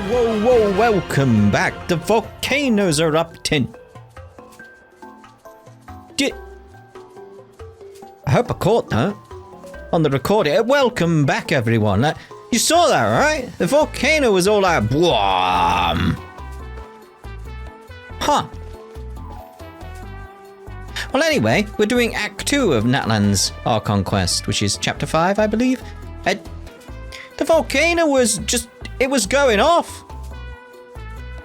Whoa, welcome back. The volcanoes are erupting. I hope I caught that on the recording. Welcome back, everyone. You saw that, right? The volcano was all like, boom. Huh. Well, anyway, we're doing Act 2 of Natlan's Archon Quest, which is Chapter 5, I believe. The volcano was just, it was going off.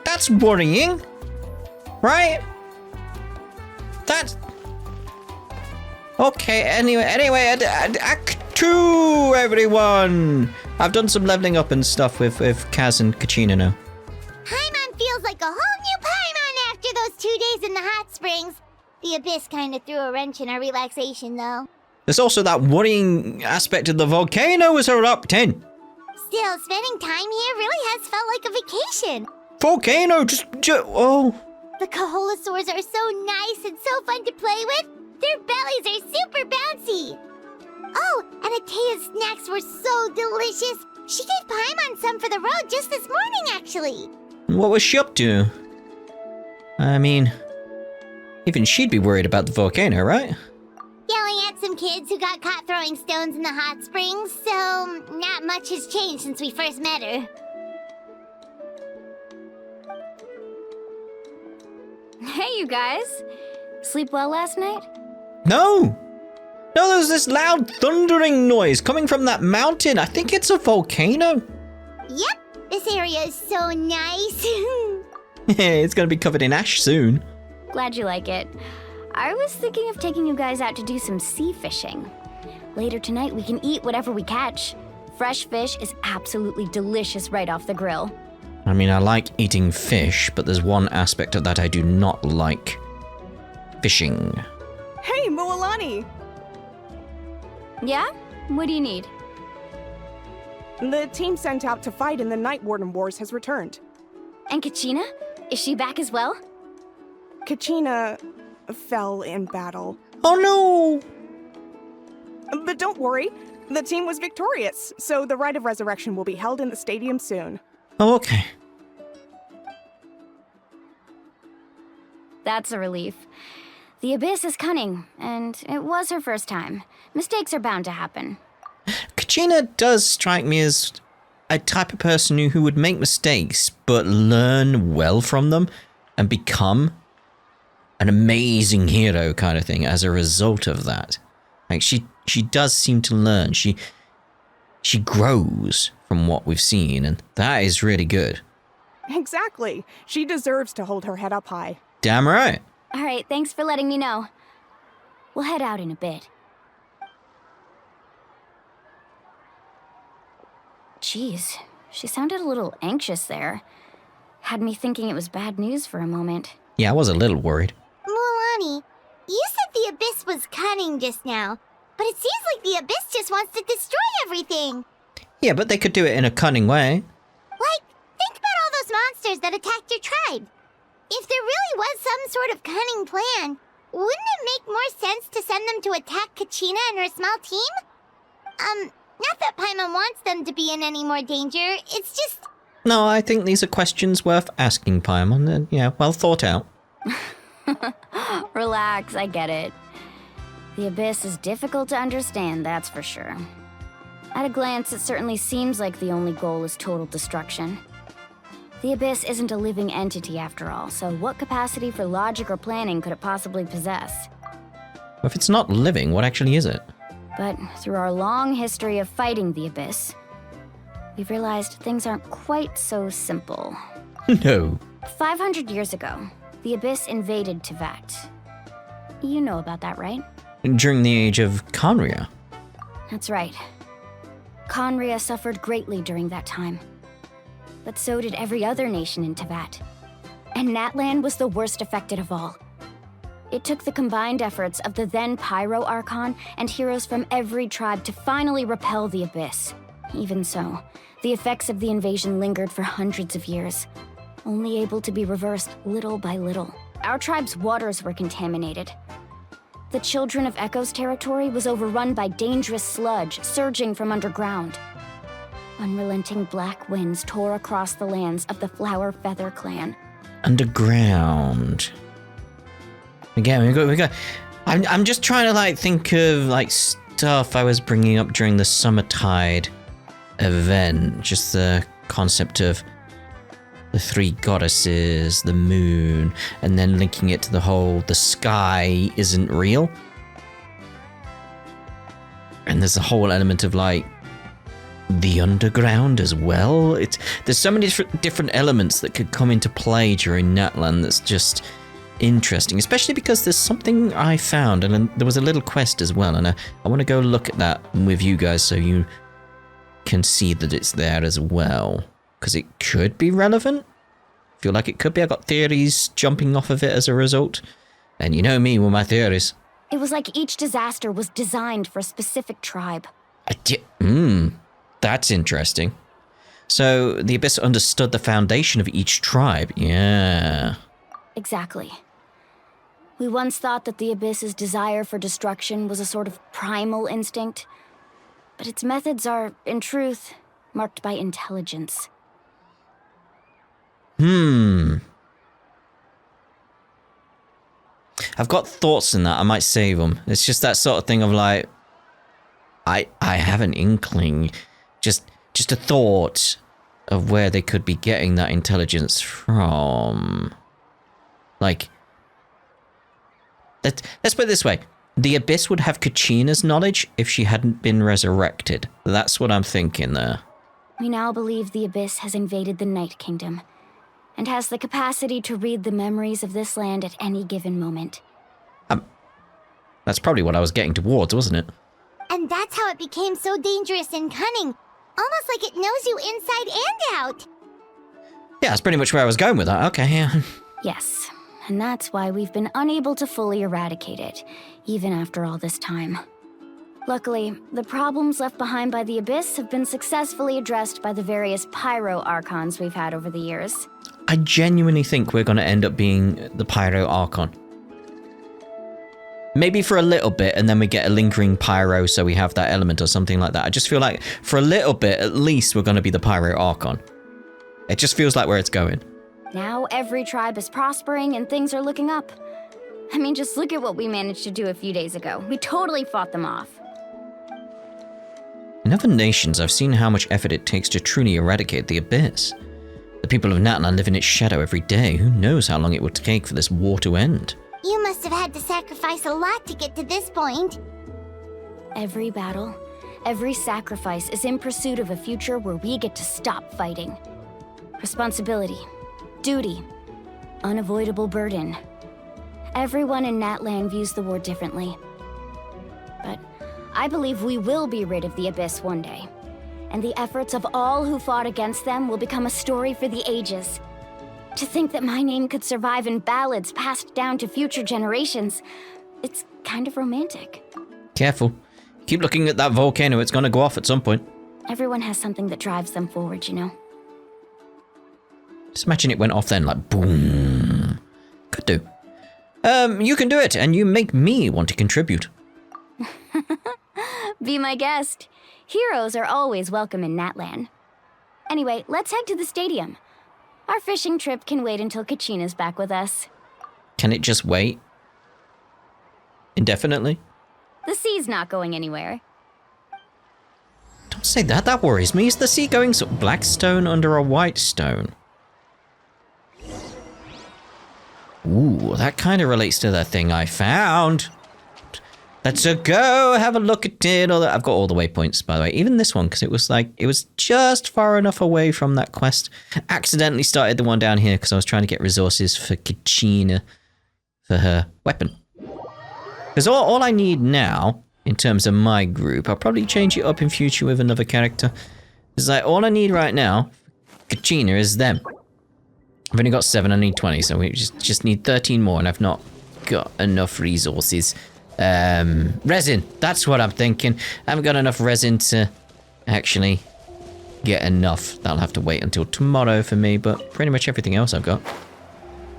That's worrying, right? That's... Okay, anyway, Act 2, everyone! I've done some leveling up and stuff with Kaz and Kachina now. Paimon feels like a whole new Paimon after those 2 days in the hot springs. The Abyss kind of threw a wrench in our relaxation, though. There's also that worrying aspect of the volcano is erupting. Still, spending time here really has felt like a vacation. Volcano, oh. The Kaholosaurs are so nice and so fun to play with. Their bellies are super bouncy. Oh, and Atea's snacks were so delicious. She gave Paimon some for the road just this morning, actually. What was she up to? I mean, even she'd be worried about the volcano, right? Yelling at some kids who got caught throwing stones in the hot springs, so not much has changed since we first met her. Hey, you guys. Sleep well last night? No, there's this loud thundering noise coming from that mountain. I think it's a volcano. Yep, this area is so nice. It's gonna be covered in ash soon. Glad you like it. I was thinking of taking you guys out to do some sea fishing. Later tonight, we can eat whatever we catch. Fresh fish is absolutely delicious right off the grill. I mean, I like eating fish, but there's one aspect of that I do not like. Fishing. Hey, Moalani! Yeah? What do you need? The team sent out to fight in the Night Warden Wars has returned. And Kachina? Is she back as well? Kachina fell in battle. Oh no! But don't worry, the team was victorious, so the Rite of Resurrection will be held in the stadium soon. Oh, okay. That's a relief. The Abyss is cunning, and it was her first time. Mistakes are bound to happen. Kachina does strike me as a type of person who would make mistakes, but learn well from them and become an amazing hero kind of thing as a result of that. Like, she does seem to learn. She grows from what we've seen, and that is really good. Exactly. She deserves to hold her head up high. Damn right. All right, thanks for letting me know. We'll head out in a bit. Jeez, she sounded a little anxious there. Had me thinking it was bad news for a moment. Yeah, I was a little worried. Mulani, you said the Abyss was cunning just now, but it seems like the Abyss just wants to destroy everything. Yeah, but they could do it in a cunning way. Like, think about all those monsters that attacked your tribe. If there really was some sort of cunning plan, wouldn't it make more sense to send them to attack Kachina and her small team? Not that Paimon wants them to be in any more danger, it's just... No, I think these are questions worth asking, Paimon. Yeah, well thought out. Relax, I get it. The Abyss is difficult to understand, that's for sure. At a glance, it certainly seems like the only goal is total destruction. The Abyss isn't a living entity after all, so what capacity for logic or planning could it possibly possess? Well, if it's not living, what actually is it? But through our long history of fighting the Abyss, we've realized things aren't quite so simple. No. 500 years ago, the Abyss invaded Teyvat. You know about that, right? During the age of Khaenri'ah. That's right. Khaenri'ah suffered greatly during that time. But so did every other nation in Teyvat. And Natlan was the worst affected of all. It took the combined efforts of the then Pyro Archon and heroes from every tribe to finally repel the Abyss. Even so, the effects of the invasion lingered for hundreds of years, only able to be reversed little by little. Our tribe's waters were contaminated. The Children of Echo's territory was overrun by dangerous sludge surging from underground. Unrelenting black winds tore across the lands of the Flower Feather clan. Underground. Again, we got. I'm just trying to like think of like stuff I was bringing up during the Summertide event. Just the concept of the three goddesses, the moon, and then linking it to the sky isn't real. And there's a whole element of like the underground as well. There's so many different elements that could come into play during Natlan that's just interesting, especially because there's something I found, and there was a little quest as well, and I want to go look at that with you guys so you can see that it's there as well, because it could be relevant. I feel like it could be. I got theories jumping off of it as a result, and you know me with my theories. It was like each disaster was designed for a specific tribe. That's interesting. So the Abyss understood the foundation of each tribe. Yeah. Exactly. We once thought that the Abyss's desire for destruction was a sort of primal instinct, but its methods are, in truth, marked by intelligence. I've got thoughts in that. I might save them. It's just that sort of thing of like, I have an inkling, just a thought of where they could be getting that intelligence from. Like, let's put it this way. The Abyss would have Kachina's knowledge if she hadn't been resurrected. That's what I'm thinking there. We now believe the Abyss has invaded the Night Kingdom, and has the capacity to read the memories of this land at any given moment. That's probably what I was getting towards, wasn't it? And that's how it became so dangerous and cunning. Almost like it knows you inside and out. Yeah, that's pretty much where I was going with that. Okay, yeah. Yes, and that's why we've been unable to fully eradicate it, even after all this time. Luckily, the problems left behind by the Abyss have been successfully addressed by the various Pyro Archons we've had over the years. I genuinely think we're going to end up being the Pyro Archon. Maybe for a little bit, and then we get a lingering Pyro, so we have that element or something like that. I just feel like for a little bit, at least, we're going to be the Pyro Archon. It just feels like where it's going. Now every tribe is prospering and things are looking up. I mean, just look at what we managed to do a few days ago. We totally fought them off. In other nations, I've seen how much effort it takes to truly eradicate the Abyss. The people of Natlan live in its shadow every day. Who knows how long it would take for this war to end? You must have had to sacrifice a lot to get to this point. Every battle, every sacrifice is in pursuit of a future where we get to stop fighting. Responsibility, duty, unavoidable burden. Everyone in Natlan views the war differently. But I believe we will be rid of the Abyss one day. And the efforts of all who fought against them will become a story for the ages. To think that my name could survive in ballads passed down to future generations, it's kind of romantic. Careful. Keep looking at that volcano, it's gonna go off at some point. Everyone has something that drives them forward, you know? Just imagine it went off then, like boom. Could do. You can do it, and you make me want to contribute. Be my guest. Heroes are always welcome in Natlan. Anyway, let's head to the stadium. Our fishing trip can wait until Kachina's back with us. Can it just wait? Indefinitely? The sea's not going anywhere. Don't say that, that worries me. Is the sea going so black stone under a white stone? Ooh, that kind of relates to the thing I found. Let's go have a look at it. I've got all the waypoints, by the way. Even this one, because it was just far enough away from that quest. Accidentally started the one down here because I was trying to get resources for Kachina for her weapon. Because all I need now, in terms of my group, I'll probably change it up in future with another character. Is like all I need right now, Kachina, is them. I've only got 7, I need 20, so we just need 13 more, and I've not got enough resources. Resin, that's what I'm thinking. I haven't got enough resin to actually get enough. That'll have to wait until tomorrow for me, but pretty much everything else I've got.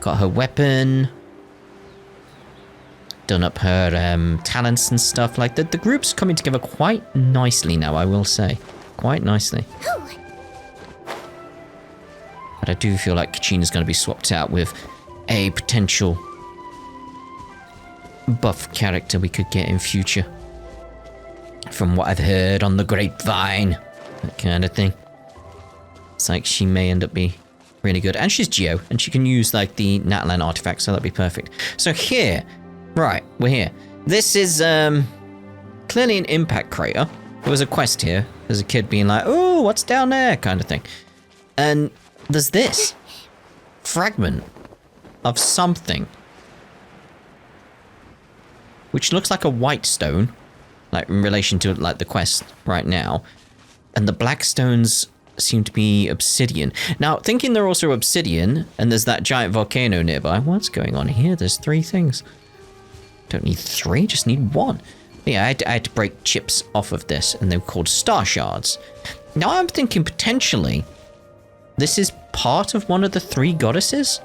Got her weapon. Done up her talents and stuff like that. The group's coming together quite nicely now, I will say. quite nicely. But I do feel like Kachina's going to be swapped out with a potential buff character we could get in future. From what I've heard on the grapevine. That kind of thing. It's like she may end up being really good. And she's Geo, and she can use like the Natlan artifact, so that'd be perfect. So here, right, we're here. This is clearly an impact crater. There was a quest here. There's a kid being like, oh, what's down there? Kind of thing. And there's this fragment of something. Which looks like a white stone. Like in relation to like the quest right now. And the black stones seem to be obsidian. Now, thinking they're also obsidian, and there's that giant volcano nearby. What's going on here? There's 3 things. Don't need 3, just need 1. But yeah, I had to break chips off of this, and they were called star shards. Now I'm thinking potentially this is part of one of the 3 goddesses.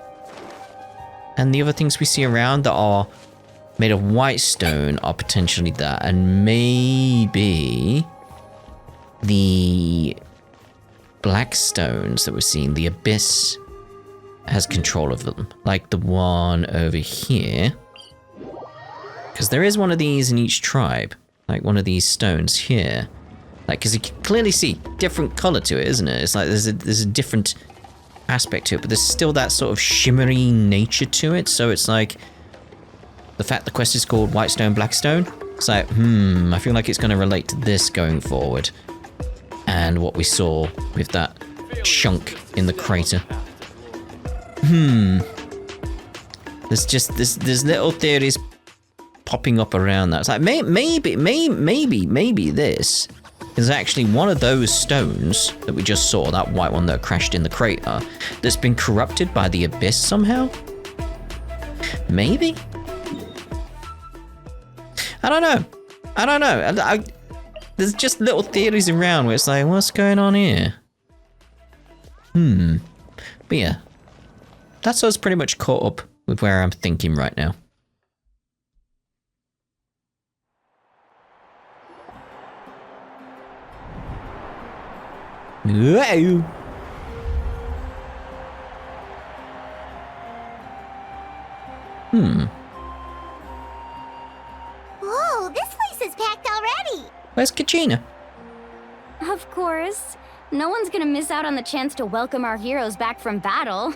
And the other things we see around that are made of white stone are potentially that. And maybe the black stones that we're seeing, the abyss has control of them. Like the one over here. Because there is one of these in each tribe. Like one of these stones here. Like, because you can clearly see different color to it, isn't it? It's like there's a different aspect to it, but there's still that sort of shimmery nature to it. So it's like the fact the quest is called White Stone, Black Stone. It's like, I feel like it's going to relate to this going forward. And what we saw with that chunk in the crater. There's little theories popping up around that. It's like maybe this is actually one of those stones that we just saw, that white one that crashed in the crater, that's been corrupted by the abyss somehow. Maybe. I don't know. There's just little theories around where it's like, what's going on here? But yeah, that's us pretty much caught up with where I'm thinking right now. Whoa. Whoa, this place is packed already. Where's Kachina? Of course. No one's gonna miss out on the chance to welcome our heroes back from battle.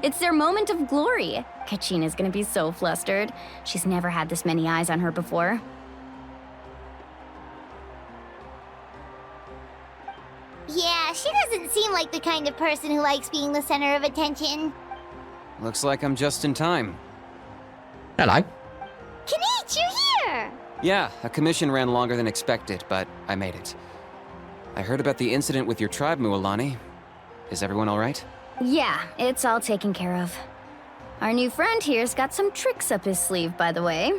It's their moment of glory. Kachina's gonna be so flustered. She's never had this many eyes on her before. Yeah, she doesn't seem like the kind of person who likes being the center of attention. Looks like I'm just in time. Hello. Kanich, you're here! Yeah, a commission ran longer than expected, but I made it. I heard about the incident with your tribe, Mualani. Is everyone all right? Yeah, it's all taken care of. Our new friend here's got some tricks up his sleeve, by the way.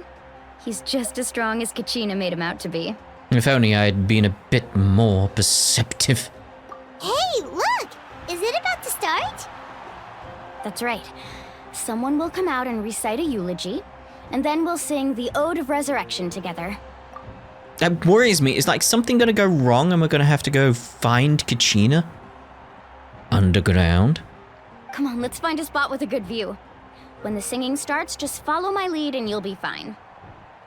He's just as strong as Kachina made him out to be. If only I'd been a bit more perceptive. Hey, look! Is it about to start? That's right. Someone will come out and recite a eulogy, and then we'll sing the Ode of Resurrection together. That worries me. Is like something gonna go wrong and we're gonna have to go find Kachina? Underground? Come on, let's find a spot with a good view. When the singing starts, just follow my lead and you'll be fine.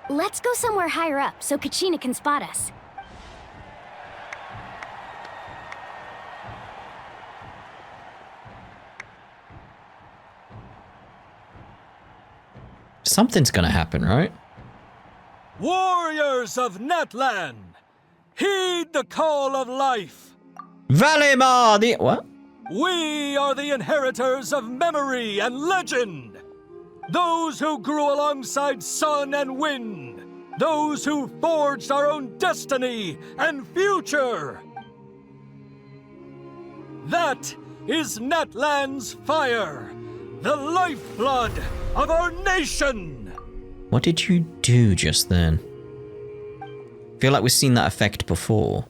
Let's go somewhere higher up so Kachina can spot us. Something's gonna happen, right? Warriors of Natlan, heed the call of life. Valimar, the what? We are the inheritors of memory and legend. Those who grew alongside sun and wind. Those who forged our own destiny and future. That is Natlan's fire, the lifeblood of our nation. What did you do just then? Feel like we've seen that effect before.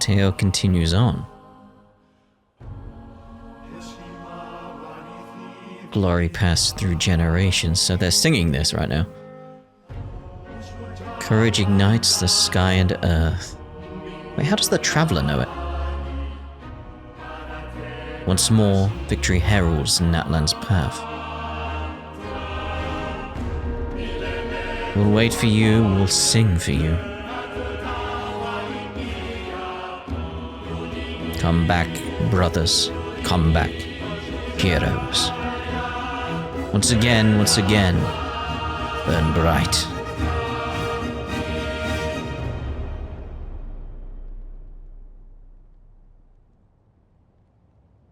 tale continues on. Glory passed through generations, so they're singing this right now. Courage ignites the sky and earth. Wait, how does the traveler know it? Once more, victory heralds Natlan's path. We'll wait for you, we'll sing for you. Come back, brothers. Come back, heroes. Once again, burn bright.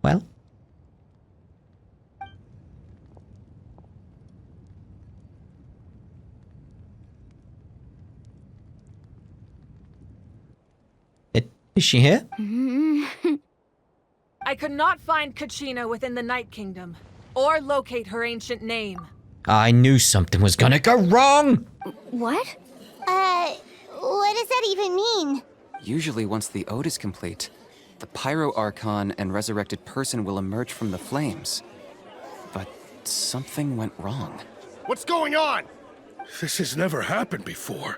Well? Is she here? I could not find Kachina within the Night Kingdom, or locate her ancient name. I knew something was gonna go wrong! What? What does that even mean? Usually once the Ode is complete, the Pyro Archon and resurrected person will emerge from the flames. But something went wrong. What's going on? This has never happened before.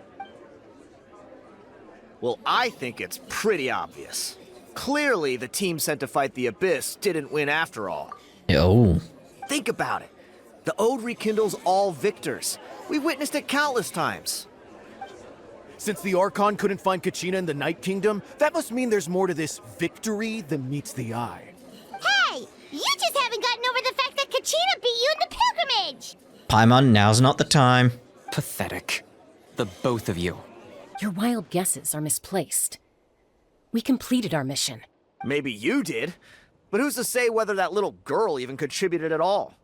Well, I think it's pretty obvious. Clearly, the team sent to fight the Abyss didn't win after all. Oh. Think about it. The Ode rekindles all victors. We witnessed it countless times. Since the Archon couldn't find Kachina in the Night Kingdom, that must mean there's more to this victory than meets the eye. Hey! You just haven't gotten over the fact that Kachina beat you in the pilgrimage! Paimon, now's not the time. Pathetic. The both of you. Your wild guesses are misplaced. We completed our mission. Maybe you did, but who's to say whether that little girl even contributed at all?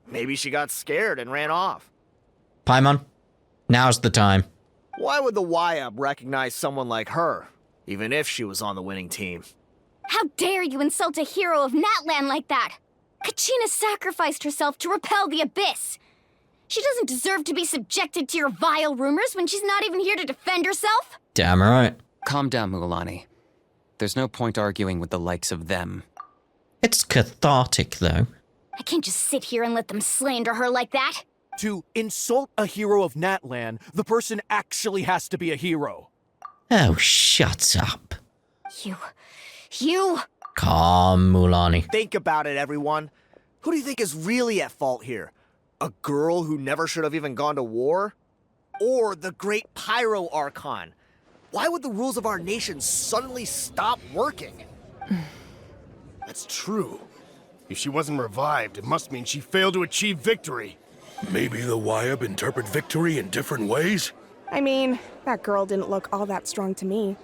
Maybe she got scared and ran off. Paimon, now's the time. Why would the YUB recognize someone like her, even if she was on the winning team? How dare you insult a hero of Natlan like that? Kachina sacrificed herself to repel the Abyss. She doesn't deserve to be subjected to your vile rumors when she's not even here to defend herself. Damn right. Calm down, Mualani. There's no point arguing with the likes of them. It's cathartic, though. I can't just sit here and let them slander her like that. To insult a hero of Natlan, the person actually has to be a hero. Oh, shut up. You... Calm, Mualani. Think about it, everyone. Who do you think is really at fault here? A girl who never should have even gone to war? Or the great Pyro Archon? Why would the rules of our nation suddenly stop working? That's true. If she wasn't revived, it must mean she failed to achieve victory. Maybe the YUB interpret victory in different ways? I mean, that girl didn't look all that strong to me.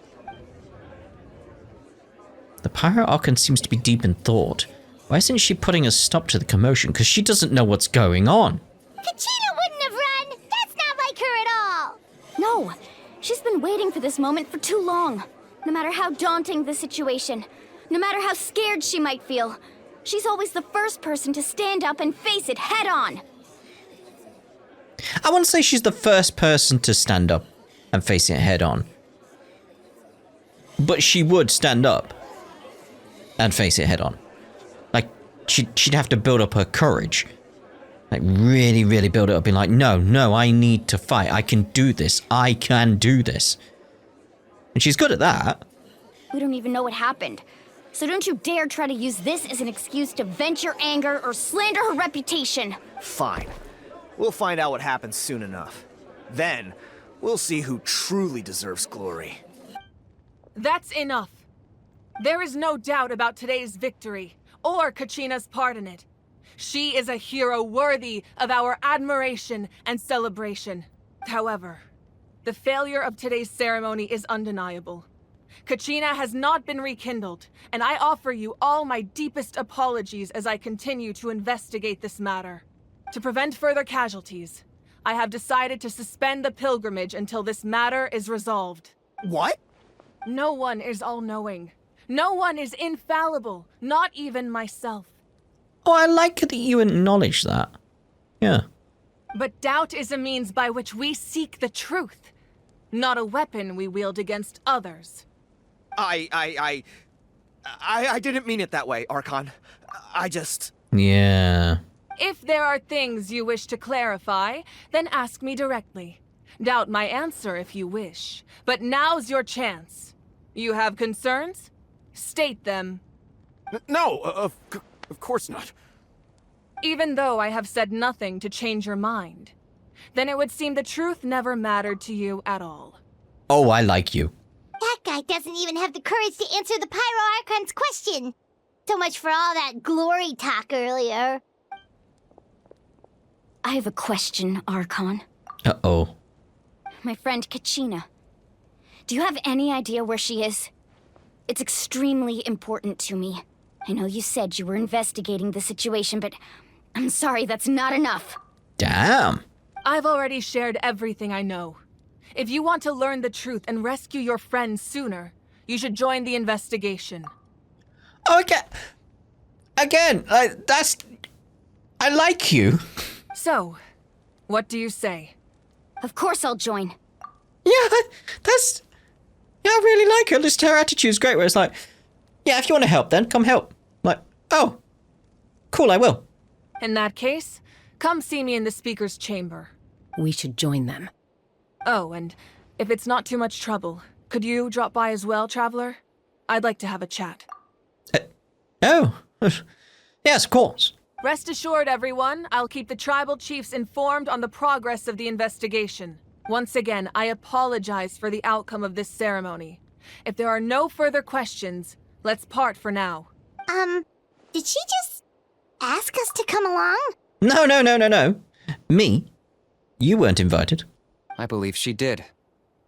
The Pyro Archon seems to be deep in thought. Why isn't she putting a stop to the commotion? Because she doesn't know what's going on. Kachina wouldn't have run! That's not like her at all! No, she's been waiting for this moment for too long. No matter how daunting the situation, no matter how scared she might feel, she's always the first person to stand up and face it head on. I wouldn't say she's the first person to stand up and face it head on. But she would stand up and face it head on. Like, she'd have to build up her courage. Like, really, really build it up. Being like, no, I need to fight. I can do this. I can do this. And she's good at that. We don't even know what happened. So don't you dare try to use this as an excuse to vent your anger or slander her reputation. Fine. We'll find out what happens soon enough. Then, we'll see who truly deserves glory. That's enough. There is no doubt about today's victory, or Kachina's part in it. She is a hero worthy of our admiration and celebration. However, the failure of today's ceremony is undeniable. Kachina has not been rekindled, and I offer you all my deepest apologies as I continue to investigate this matter. To prevent further casualties, I have decided to suspend the pilgrimage until this matter is resolved. What? No one is all-knowing. No one is infallible, not even myself. Oh, I like that you acknowledge that. Yeah. But doubt is a means by which we seek the truth, not a weapon we wield against others. I didn't mean it that way, Archon. I just... Yeah. If there are things you wish to clarify, then ask me directly. Doubt my answer if you wish. But now's your chance. You have concerns? State them. No, of course not. Even though I have said nothing to change your mind, then it would seem the truth never mattered to you at all. Oh, I like you. That guy doesn't even have the courage to answer the Pyro Archon's question. So much for all that glory talk earlier. I have a question, Archon. Uh-oh. My friend Kachina. Do you have any idea where she is? It's extremely important to me. I know you said you were investigating the situation, but I'm sorry, that's not enough. Damn. I've already shared everything I know. If you want to learn the truth and rescue your friend sooner, you should join the investigation. Okay. Again, that's... I like you. So, what do you say? Of course I'll join. Yeah, that's... Yeah, I really like her. Just her attitude's great, where it's like, yeah, if you want to help, then come help. Like, oh, cool, I will. In that case, come see me in the speaker's chamber. We should join them. Oh, and if it's not too much trouble, could you drop by as well, Traveler? I'd like to have a chat. Oh, yes, of course. Rest assured, everyone, I'll keep the tribal chiefs informed on the progress of the investigation. Once again, I apologize for the outcome of this ceremony. If there are no further questions, let's part for now. Did she just ask us to come along? No. Me? You weren't invited. I believe she did.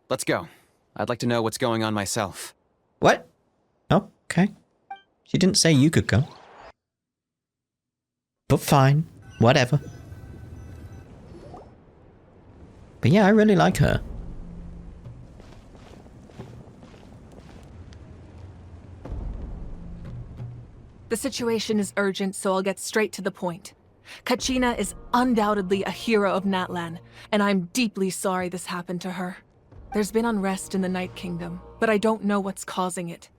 Let's go. I'd like to know what's going on myself. What? Oh, okay. She didn't say you could go. But fine. Whatever. But yeah, I really like her. The situation is urgent, so I'll get straight to the point. Kachina is undoubtedly a hero of Natlan, and I'm deeply sorry this happened to her. There's been unrest in the Night Kingdom, but I don't know what's causing it.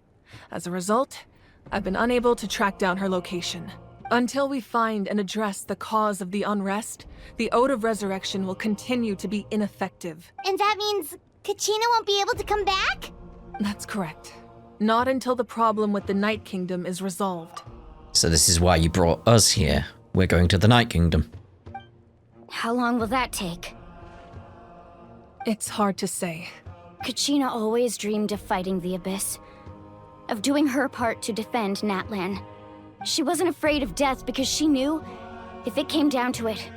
As a result, I've been unable to track down her location. Until we find and address the cause of the unrest, the Ode of Resurrection will continue to be ineffective. And that means Kachina won't be able to come back? That's correct. Not until the problem with the Night Kingdom is resolved. So this is why you brought us here. We're going to the Night Kingdom. How long will that take? It's hard to say. Kachina always dreamed of fighting the Abyss, of doing her part to defend Natlan. She wasn't afraid of death because she knew, if it came down to it,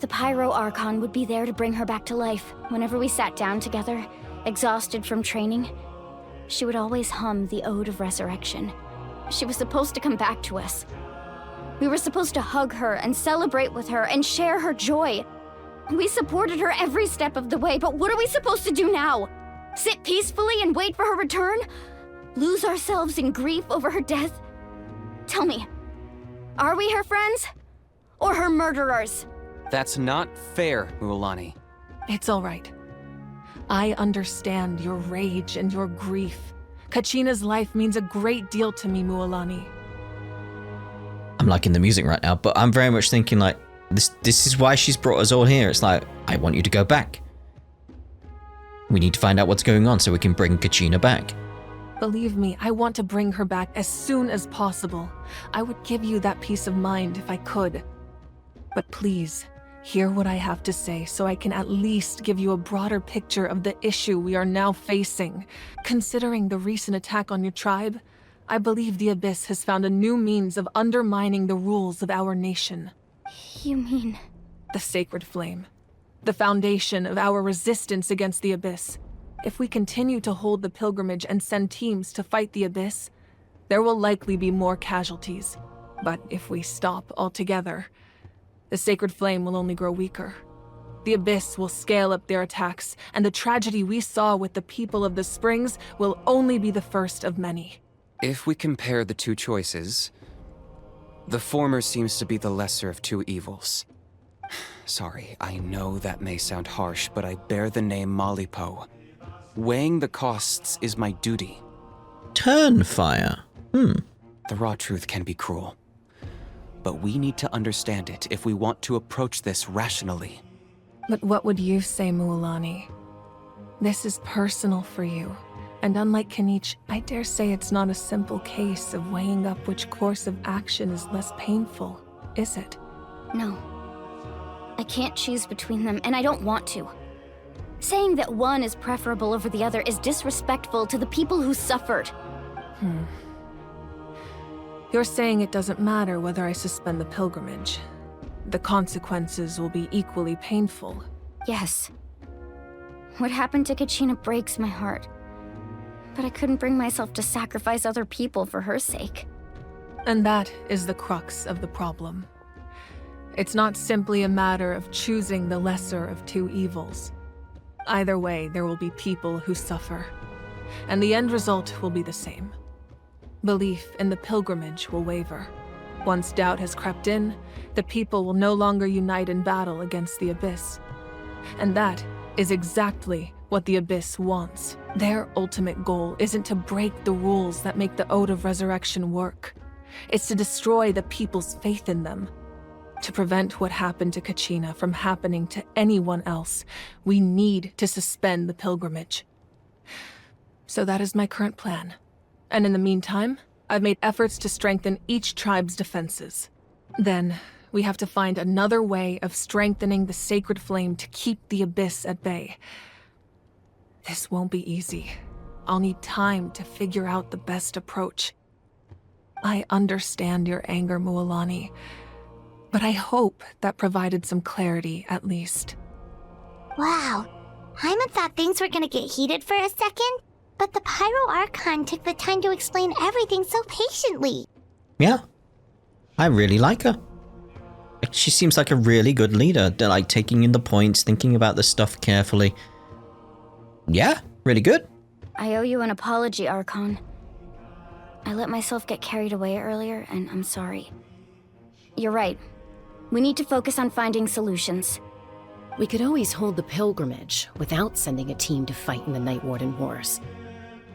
the Pyro Archon would be there to bring her back to life. Whenever we sat down together, exhausted from training, she would always hum the Ode of Resurrection. She was supposed to come back to us. We were supposed to hug her and celebrate with her and share her joy. We supported her every step of the way, but what are we supposed to do now? Sit peacefully and wait for her return? Lose ourselves in grief over her death? Tell me, are we her friends? Or her murderers? That's not fair, Mualani. It's all right. I understand your rage and your grief. Kachina's life means a great deal to me, Mualani. I'm liking the music right now, but I'm very much thinking like, this is why she's brought us all here. It's like, I want you to go back. We need to find out what's going on so we can bring Kachina back. Believe me, I want to bring her back as soon as possible. I would give you that peace of mind if I could. But please, hear what I have to say so I can at least give you a broader picture of the issue we are now facing. Considering the recent attack on your tribe, I believe the Abyss has found a new means of undermining the rules of our nation. You mean... The Sacred Flame. The foundation of our resistance against the Abyss. If we continue to hold the pilgrimage and send teams to fight the Abyss, there will likely be more casualties. But if we stop altogether, the Sacred Flame will only grow weaker. The Abyss will scale up their attacks, and the tragedy we saw with the people of the Springs will only be the first of many. If we compare the two choices, the former seems to be the lesser of two evils. Sorry, I know that may sound harsh, but I bear the name Malipo. Weighing the costs is my duty. Turn fire. The raw truth can be cruel. But we need to understand it if we want to approach this rationally. But what would you say, Mualani? This is personal for you. And unlike Kanich, I dare say it's not a simple case of weighing up which course of action is less painful, is it? No. I can't choose between them, and I don't want to. Saying that one is preferable over the other is disrespectful to the people who suffered. You're saying it doesn't matter whether I suspend the pilgrimage. The consequences will be equally painful. Yes. What happened to Kachina breaks my heart. But I couldn't bring myself to sacrifice other people for her sake. And that is the crux of the problem. It's not simply a matter of choosing the lesser of two evils. Either way, there will be people who suffer. And the end result will be the same. Belief in the pilgrimage will waver. Once doubt has crept in, the people will no longer unite in battle against the Abyss. And that is exactly what the Abyss wants. Their ultimate goal isn't to break the rules that make the Ode of Resurrection work. It's to destroy the people's faith in them. To prevent what happened to Kachina from happening to anyone else, we need to suspend the pilgrimage. So that is my current plan. And in the meantime, I've made efforts to strengthen each tribe's defenses. Then, we have to find another way of strengthening the sacred flame to keep the Abyss at bay. This won't be easy. I'll need time to figure out the best approach. I understand your anger, Mualani, but I hope that provided some clarity at least. Wow. Hyman thought things were gonna get heated for a second, but the Pyro Archon took the time to explain everything so patiently. Yeah. I really like her. She seems like a really good leader. They're like taking in the points, thinking about the stuff carefully. Yeah, really good. I owe you an apology, Archon. I let myself get carried away earlier, and I'm sorry. You're right. We need to focus on finding solutions. We could always hold the pilgrimage without sending a team to fight in the Night Warden Wars.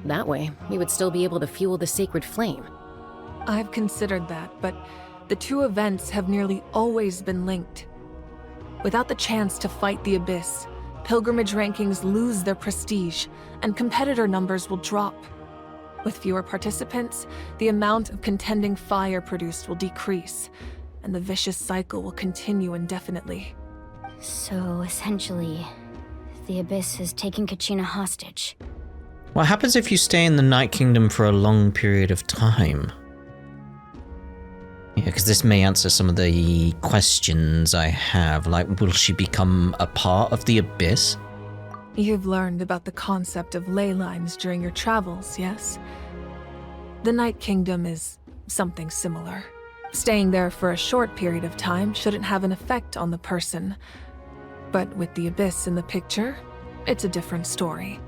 That way, we would still be able to fuel the sacred flame. I've considered that, but the two events have nearly always been linked. Without the chance to fight the Abyss, pilgrimage rankings lose their prestige, and competitor numbers will drop. With fewer participants, the amount of contending fire produced will decrease, and the vicious cycle will continue indefinitely. So, essentially, the Abyss is taking Kachina hostage. What happens if you stay in the Night Kingdom for a long period of time? Yeah, because this may answer some of the questions I have, like, will she become a part of the Abyss? You've learned about the concept of ley lines during your travels, yes? The Night Kingdom is something similar. Staying there for a short period of time shouldn't have an effect on the person. But with the Abyss in the picture, it's a different story.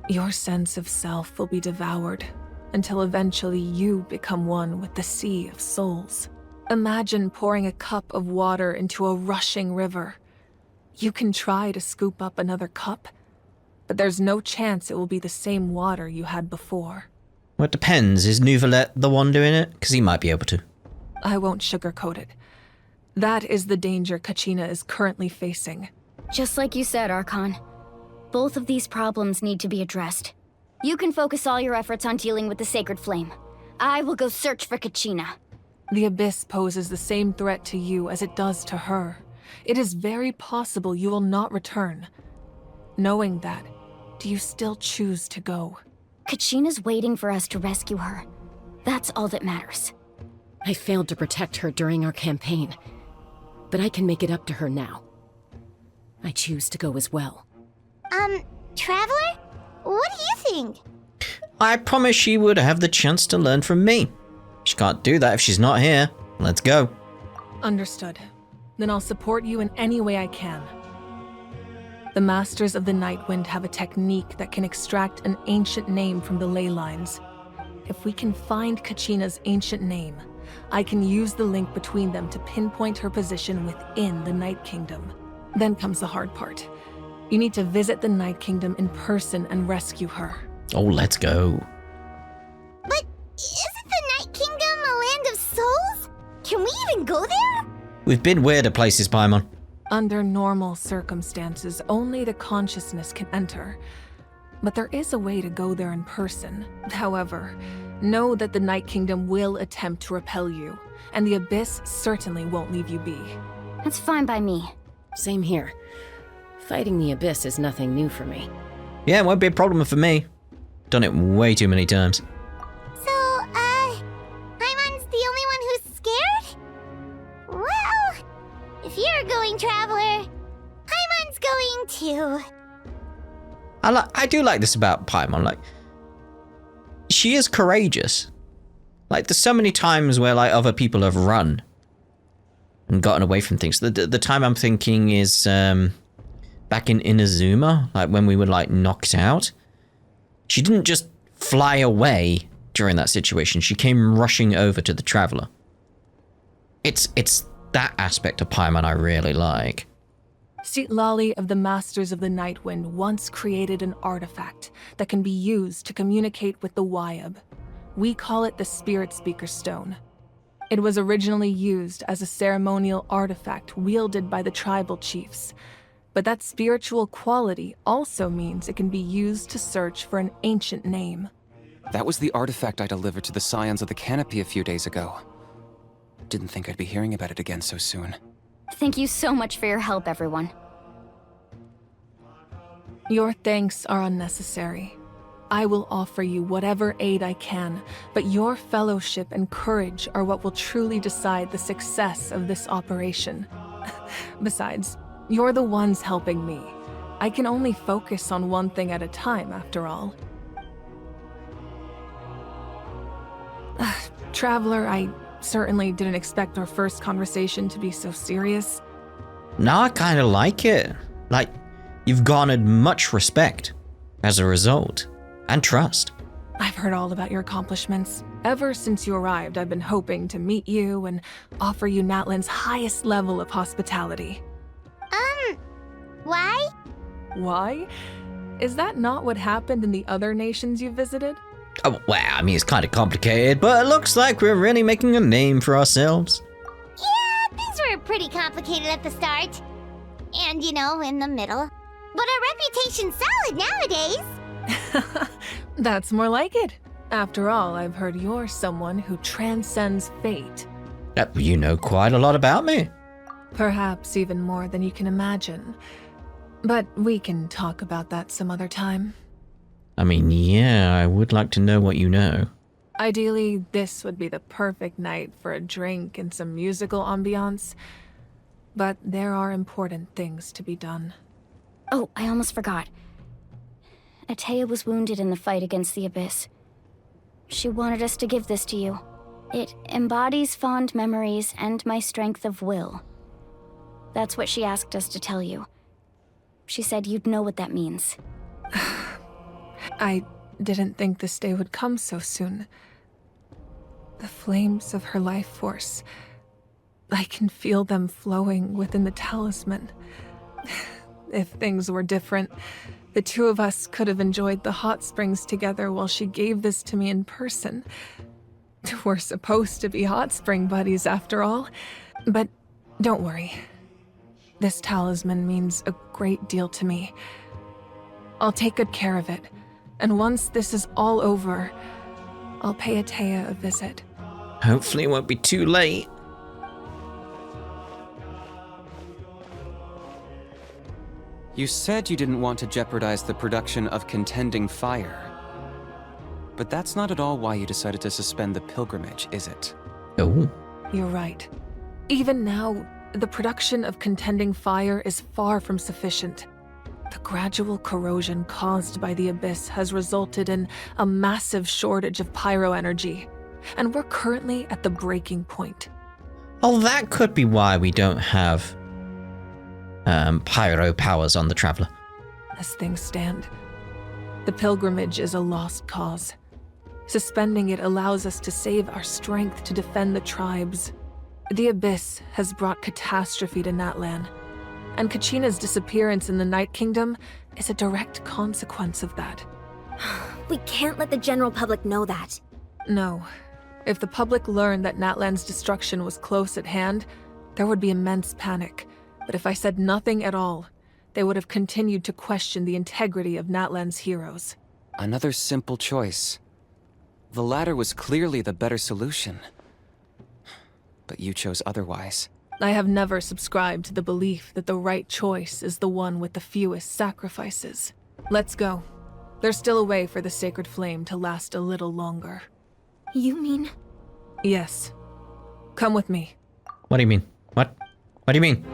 Your sense of self will be devoured, until eventually you become one with the sea of souls. Imagine pouring a cup of water into a rushing river. You can try to scoop up another cup, but there's no chance it will be the same water you had before. Well, it depends. Is Nouvelet the one doing it? Because he might be able to. I won't sugarcoat it. That is the danger Kachina is currently facing. Just like you said, Archon. Both of these problems need to be addressed. You can focus all your efforts on dealing with the sacred flame. I will go search for Kachina. The Abyss poses the same threat to you as it does to her. It is very possible you will not return. Knowing that, do you still choose to go? Kachina's waiting for us to rescue her. That's all that matters. I failed to protect her during our campaign, but I can make it up to her now. I choose to go as well. Traveler? What do you think? I promise she would have the chance to learn from me. She can't do that if she's not here. Let's go. Understood. Then I'll support you in any way I can. The Masters of the Nightwind have a technique that can extract an ancient name from the ley lines. If we can find Kachina's ancient name, I can use the link between them to pinpoint her position within the Night Kingdom. Then comes the hard part. You need to visit the Night Kingdom in person and rescue her. Oh, let's go. But Isn't the Night Kingdom a land of souls? Can we even go there? We've been weirder places, Paimon. Under normal circumstances, only the consciousness can enter. But there is a way to go there in person. However, know that the Night Kingdom will attempt to repel you, and the Abyss certainly won't leave you be. That's fine by me. Same here. Fighting the Abyss is nothing new for me. Yeah, it won't be a problem for me. Done it way too many times. So, Paimon's the only one who's scared? Well, if you're going, Traveler, Paimon's going too. I do like this about Paimon. Like, she is courageous. Like, there's so many times where like other people have run and gotten away from things. The time I'm thinking is back in Inazuma, like when we were like knocked out. She didn't just fly away during that situation. She came rushing over to the Traveler. It's that aspect of Paimon I really like. Citlali of the Masters of the Nightwind once created an artifact that can be used to communicate with the Wyab. We call it the Spirit Speaker Stone. It was originally used as a ceremonial artifact wielded by the tribal chiefs, but that spiritual quality also means it can be used to search for an ancient name. That was the artifact I delivered to the Scions of the Canopy a few days ago. Didn't think I'd be hearing about it again so soon. Thank you so much for your help, everyone. Your thanks are unnecessary. I will offer you whatever aid I can, but your fellowship and courage are what will truly decide the success of this operation. Besides, you're the ones helping me. I can only focus on one thing at a time, after all. Traveler, I certainly didn't expect our first conversation to be so serious. Now I kind of like it. Like, you've garnered much respect as a result, and trust. I've heard all about your accomplishments. Ever since you arrived, I've been hoping to meet you and offer you Natlan's highest level of hospitality. Why? Why? Is that not what happened in the other nations you visited? Oh, well, I mean, it's kind of complicated, but it looks like we're really making a name for ourselves. Yeah, things were pretty complicated at the start. And, in the middle. But our reputation's solid nowadays. That's more like it. After all, I've heard you're someone who transcends fate. You know quite a lot about me. Perhaps even more than you can imagine. But we can talk about that some other time. I mean, yeah, I would like to know what you know. Ideally, this would be the perfect night for a drink and some musical ambiance. But there are important things to be done. Oh, I almost forgot. Atea was wounded in the fight against the Abyss. She wanted us to give this to you. It embodies fond memories and my strength of will. That's what she asked us to tell you. She said you'd know what that means. I didn't think this day would come so soon. The flames of her life force. I can feel them flowing within the talisman. If things were different, the two of us could have enjoyed the hot springs together while she gave this to me in person. We're supposed to be hot spring buddies after all. But don't worry. This talisman means a great deal to me. I'll take good care of it. And once this is all over, I'll pay Atea a visit. Hopefully it won't be too late. You said you didn't want to jeopardize the production of Contending Fire. But that's not at all why you decided to suspend the pilgrimage, is it? Oh. You're right. Even now, the production of Contending Fire is far from sufficient. The gradual corrosion caused by the Abyss has resulted in a massive shortage of pyro energy, and we're currently at the breaking point. Oh, that could be why we don't have pyro powers on the Traveler. As things stand, the pilgrimage is a lost cause. Suspending it allows us to save our strength to defend the tribes. The Abyss has brought catastrophe to Natlan, and Kachina's disappearance in the Night Kingdom is a direct consequence of that. We can't let the general public know that. No. If the public learned that Natlan's destruction was close at hand, there would be immense panic. But if I said nothing at all, they would have continued to question the integrity of Natlan's heroes. Another simple choice. The latter was clearly the better solution. But you chose otherwise. I have never subscribed to the belief that the right choice is the one with the fewest sacrifices. Let's go. There's still a way for the sacred flame to last a little longer. You mean? Yes. Come with me. What do you mean? What do you mean?